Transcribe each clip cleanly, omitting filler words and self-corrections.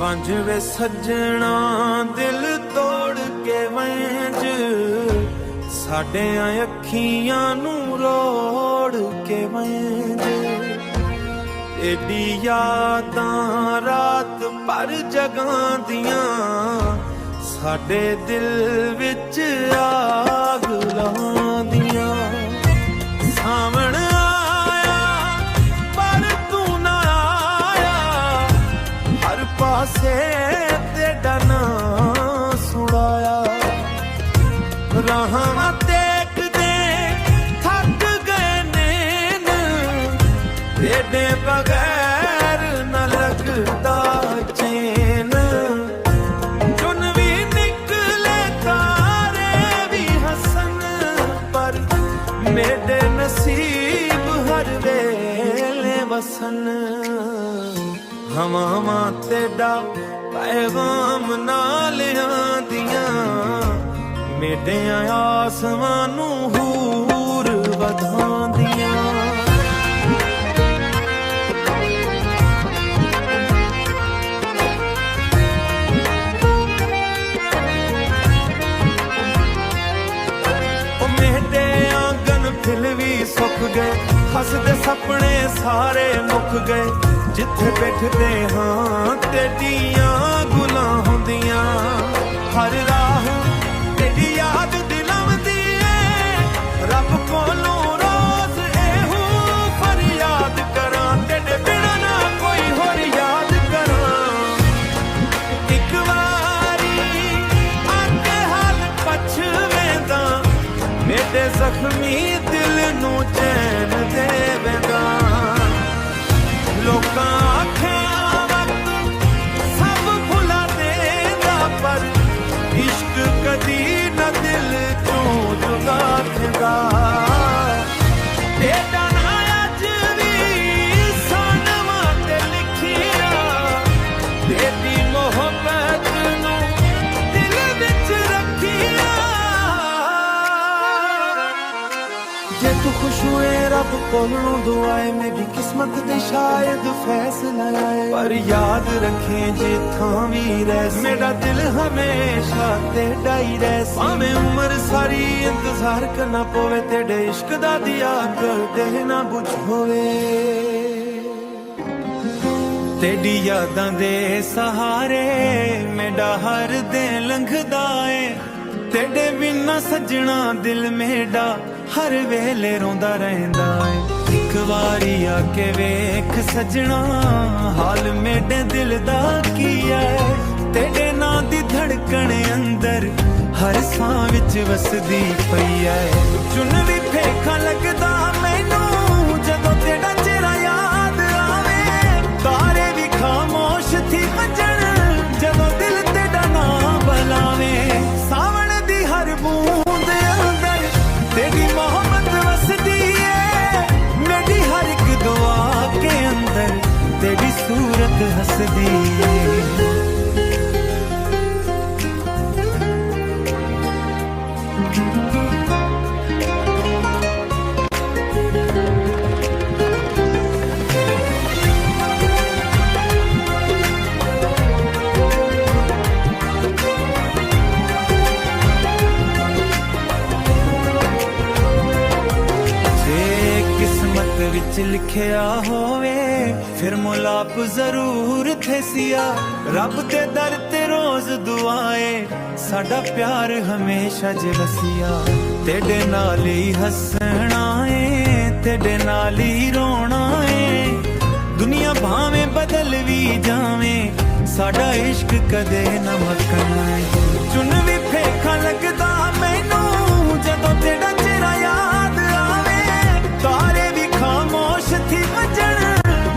ਵੰਜ ਵੇ ਸੱਜਣਾ ਦਿਲ ਤੋੜ ਕੇ ਵੰਜ ਸਾਡਿਆਂ ਅੱਖੀਆਂ ਨੂੰ ਰੋੜ ਕੇ ਵੰਜ ਏਡੀ ਯਾਦਾਂ ਰਾਤ ਭਰ ਜਗਾਂਦੀਆਂ ਸਾਡੇ ਦਿਲ ਵਿੱਚ ਆਗ ਲਾਉਂਦੀਆਂ ਸਾਵਣ ਆਇਆ ਪਰ ਤੂੰ ਨਾ ਆਇਆ ਹਰ ਪਾਸੇ ਤੇਰਾ ਨਾਂ ਸੁਣਾਇਆ ਰਾਹਾਂ ਦੇਖਦੇ ਥੱਕ ਗਏ ਨੈਣ ਤੇਰੇ ਬਗੈਰ ਨਾ ਲੱਗਦਾ ਚੈਨ ਚੁੰਨ ਵੀ ਨਿਕਲੇ ਤਾਰੇ ਵੀ ਹੱਸਣ ਪਰ ਮੇਰੇ ਨਸੀਬ ਹਰ ਵੇਲੇ ਵਸਣ ਹਵਾਵਾਂ ਤੇਰਾ ਪੈਗਾਮ ਨਾਲ ਆਂਦੀਆਂ ਮੇਡਿਆਂ ਆਸਮਾਂ ਨੂੰ ਹੂਰ ਵਧਾਉਂਦੀਆਂ ਉਹ ਮੇਡੇ ਆਂਗਨ ਫਿਲ ਵੀ ਸੁੱਕ ਗਏ ਹੱਸਦੇ ਸੁਪਨੇ ਸਾਰੇ ਮੁੱਕ ਗਏ ਜਿੱਥੇ ਬੈਠਦੇ ਹਾਂ ਤੇਰੀਆਂ ਗੁਲਾਂ ਹੁੰਦੀਆਂ ਹਰ ਰਾਹ ਤੇਰੀ ਯਾਦ ਦਿਲਾਉਂਦੀ ਏ ਰੱਬ ਕੋਲੋਂ ਰੋਜ਼ ਇਹੋ ਫਰਿਆਦ ਕਰਾਂ ਤੇਰੇ ਬਿਨਾਂ ਨਾ ਕੋਈ ਹੋਰ ਯਾਦ ਕਰਾਂ ਇੱਕ ਵਾਰੀ ਆਕੇ ਹਾਲ ਪਛਵੇਂਦਾ ਮੇਰੇ ਜ਼ਖਮੀ ਦਿਲ ਨੂੰ ਚੈਨ ਦੇਵੇਂਦਾ ਲੋਕਾਂ ਆਖਿਆ ਵਕਤ ਸਭ ਭੁਲਾ ਦੇਂਦਾ ਪਰ ਇਸ਼ਕ ਕਦੀ ਨਾ ਦਿਲ ਚੋਂ ਜੁਦਾ ਥਿੰਦਾ ਤੇਰਾ ਨਾਂ ਅੱਜ ਵੀ ਸਨਮਾਂ ਤੇ ਲਿਖਿਆ ਤੇਰੀ ਮੁਹੱਬਤ ਨੂੰ ਦਿਲ ਵਿੱਚ ਰੱਖਿਆ ਜੇ ਤੂੰ ਖੁਸ਼ ਹੋਏ ਰੱਬ ਕੋਲੋਂ ਦੁਆਏ ਮੇਰੀ ਕਿਸਮਤ ਦੇ ਸ਼ਾਇਦ ਫੈਸਲਾ ਆਏ ਪਰ ਯਾਦ ਰੱਖੇ ਜੇ ਥਾਂ ਵੀ ਰਹਿ ਮੇਰਾ ਦਿਲ ਹਮੇਸ਼ਾ ਤੇਰਾ ਹੀ ਰਹਿ ਭਾਵੇਂ ਉਮਰ ਸਾਰੀ ਇੰਤਜ਼ਾਰ ਕਰਨਾ ਪਵੇ ਤੇਰੇ ਇਸ਼ਕ ਦਾ ਦਿਆ ਕਰਦੇ ਨਾ ਬੁਝ ਹੋਵੇ ਤੇਰੀ ਯਾਦਾਂ ਦੇ ਸਹਾਰੇ ਮੇਰਾ ਹਰ ਦਿਨ ਲੰਘਦਾ ਏ ਤੇਰੇ ਬਿਨਾਂ ਸੱਜਣਾ ਦਿਲ ਮੇਰਾ ਹਰ ਵੇਲੇ ਰੋਂਦਾ ਰਹਿੰਦਾ ਏ ਇੱਕ ਵਾਰੀ ਆ ਕੇ ਵੇਖ ਸੱਜਣਾ ਹਾਲ ਮੇਰੇ ਦਿਲ ਦਾ ਕੀ ਐ ਤੇਰੇ ਨਾਂ ਦੀ ਧੜਕਣ ਅੰਦਰ ਹਰ ਸਾਹ ਵਿੱਚ ਵਸਦੀ ਪਈ ਐ ਚੁੰਨ ਵੀ ਫੇਖਾ ਲੱਗਦਾ ਮੈਨੂੰ ਜਦੋਂ ਤੇਰਾ ਚਿਹਰਾ ਯਾਦ ਆਵੇ ਤਾਰੇ ਵੀ ਖਾਮੋਸ਼ ਥੀ ਵੱਜਣ ਜਦੋਂ ਦਿਲ ਤੇਰਾ ਨਾਂ ਬੁਲਾਵੇ ਸਾਵਣ ਦੀ ਹਰ ਬੂੰਦ ਅੰਦਰ ਤੇਰੀ ਮੁਹੱਬਤ ਵਸਦੀ ਏ ਮੇਰੀ ਹਰ ਇੱਕ ਦੁਆ ਕੇ ਅੰਦਰ ਤੇਰੀ ਸੂਰਤ ਹੱਸਦੀ ਏ ਵਿੱਚ ਲਿਖਿਆ ਹੋਵੇ ਫਿਰ ਮੁਲਾਪ ਜ਼ਰੂਰ ਥੇਸੀਆ ਰੱਬ ਦੇ ਦਰ ਤੇ ਰੋਜ਼ ਦੁਆਏ ਸਾਡਾ ਪਿਆਰ ਹਮੇਸ਼ਾ ਜਲਸੀਆ ਤੇਰੇ ਨਾਲ ਹੀ ਹੱਸਣਾ ਏ ਤੇਰੇ ਨਾਲ ਹੀ ਰੋਣਾ ਏ ਦੁਨੀਆ ਭਾਵੇਂ ਬਦਲ ਵੀ ਜਾਵੇ ਸਾਡਾ ਇਸ਼ਕ ਕਦੇ ਨਾ ਮੱਕਣਾ ਏ ਚੁੰਨ ਵੀ ਫੇਖਾ ਲੱਗਦਾ ਮੈਨੂੰ ਜਦੋਂ ਤੇਰਾ ਚਿਹਰਾ ਯਾਦ ਆਵੇ ਤਾਰੇ ਵੀ ਖਾਮੋਸ਼ ਥੀ ਵੱਜਣ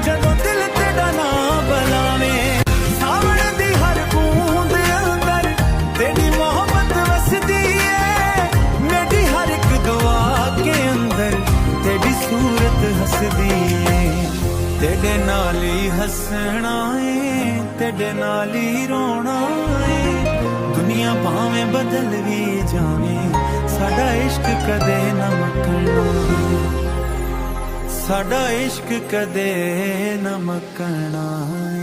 ਜਦੋਂ ਦਿਲ ਤੇਰਾ ਨਾਂ ਬੁਲਾਵੇ ਸਾਵਣ ਦੀ ਹਰ ਬੂੰਦ ਅੰਦਰ ਤੇਰੀ ਮੁਹੱਬਤ ਵਸਦੀ ਏ ਮੇਰੀ ਹਰ ਇੱਕ ਦੁਆ ਕੇ ਅੰਦਰ ਤੇਰੀ ਸੂਰਤ ਹੱਸਦੀ ਏ ਤੇਰੇ ਨਾਲ ਹੀ ਹੱਸਣਾ ਏ ਤੇਰੇ ਨਾਲ ਹੀ ਰੋਣਾ ਏ ਦੁਨੀਆ ਭਾਵੇਂ ਬਦਲ ਵੀ ਜਾਵੇ ਸਾਡਾ ਇਸ਼ਕ ਕਦੇ ਨਾ ਮੁੱਕਣਾ ਸਾਡਾ इश्क कदे न मकना।